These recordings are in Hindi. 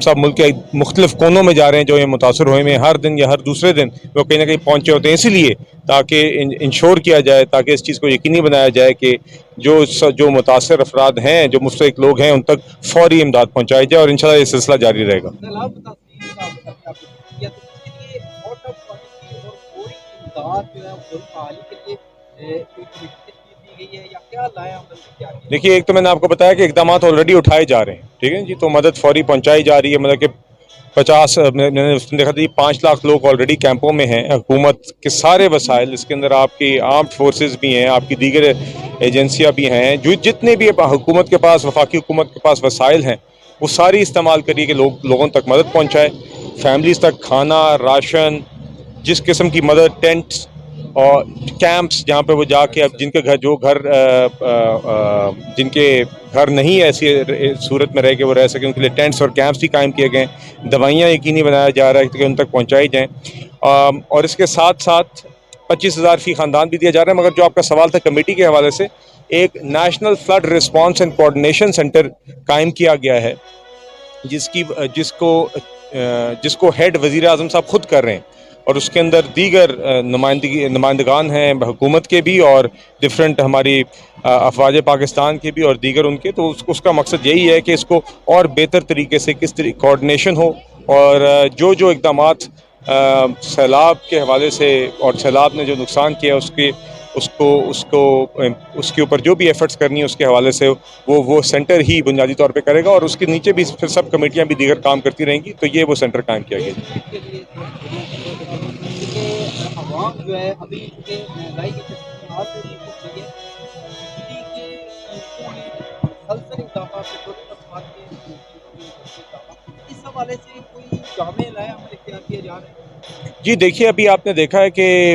साहब मुल्क के मुख्तलिफ कोनों में जा रहे हैं, जो ये मुतासर हुए हैं। हर दिन या हर दूसरे दिन वो कहीं ना कहीं पहुँचे होते हैं, इसीलिए ताकि इंश्योर किया जाए, ताकि इस चीज़ को यकीनी बनाया जाए कि जो मुतासर अफराद हैं, जो मुस्तहिक लोग हैं, उन तक फौरी इमदाद पहुँचाई जाए, और इंशाल्लाह ये सिलसिला जारी रहेगा। देखिए, एक तो मैंने आपको बताया कि इकदाम ऑलरेडी उठाए जा रहे हैं, ठीक है जी। तो मदद फौरी पहुंचाई जा रही है। मतलब कि 50 मैंने उसने देखा था 5 लाख लोग ऑलरेडी कैंपों में हैं। हुकूमत के सारे वसाइल, इसके अंदर आपकी आर्म्ड फोर्सेस भी हैं, आपकी दीगर एजेंसियां भी हैं, जो जितने भी हुकूमत के पास, वफाकी हुकूमत के पास वसाइल हैं, वो सारी इस्तेमाल करिए कि लोगों तक मदद पहुँचाए, फैमिलीज़ तक खाना, राशन, जिस किस्म की मदद, टेंट्स और कैंप्स जहाँ पे वो जाके, अब जिनके घर नहीं ऐसी सूरत में रह के वो रह सकें, उनके लिए टेंट्स और कैंप्स भी कायम किए गए। दवाइयाँ यकीनी बनाया जा रहा है कि उन तक पहुँचाई जाएँ, और इसके साथ साथ 25,000 फी ख़ानदान भी दिया जा रहा है। मगर जो आपका सवाल था कमेटी के हवाले से, एक national flood response and coordination centre कायम किया गया है, जिसको हेड वज़ीर आज़म साहब खुद कर रहे हैं, और उसके अंदर दीगर नुमाइंदगान हैं हुकूमत के भी, और डिफरेंट हमारी अफवाज पाकिस्तान के भी, और दीगर उनके। तो उसका मकसद यही है कि इसको और बेहतर तरीके से किस तरीके कोऑर्डिनेशन हो, और जो इक़दामात सैलाब के हवाले से, और सैलाब ने जो नुकसान किया उसके ऊपर जो भी एफर्ट्स करनी है उसके हवाले से वो सेंटर ही बुनियादी तौर पे करेगा, और उसके नीचे भी फिर सब कमेटियां भी दीगर काम करती रहेंगी। तो ये वो सेंटर कायम किया गया जी। देखिए, अभी आपने देखा है कि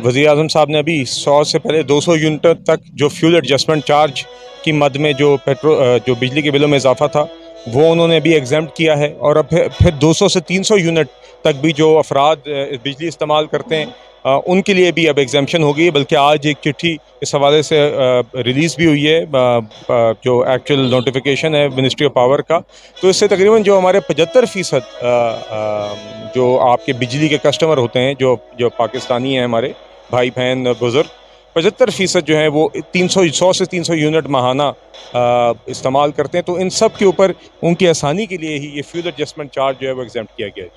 वज़ीर आज़म साहब ने अभी 100 से पहले 200 यूनिट तक जो फ्यूल एडजस्टमेंट चार्ज की मद में जो बिजली के बिलों में इजाफा था, वो उन्होंने अभी एग्जम्प्ट किया है। और अब फिर 200 से 300 यूनिट तक भी जो अफराद बिजली इस्तेमाल करते हैं, उनके लिए भी अब एग्जम्पशन हो गई है। बल्कि आज एक चिट्ठी इस हवाले से रिलीज़ भी हुई है, जो एक्चुअल नोटिफिकेशन है मिनिस्ट्री ऑफ पावर का। तो इससे तकरीबन जो हमारे 75% जो आपके बिजली के कस्टमर होते हैं, जो पाकिस्तानी हैं, हमारे भाई बहन बुज़ुर्ग, 75% जो है वो 100 से 300 यूनिट माहाना इस्तेमाल करते हैं। तो इन सब के ऊपर उनकी आसानी के लिए ही ये फ्यूल एडजस्टमेंट चार्ज जो है वो एग्जम्प्ट किया गया है।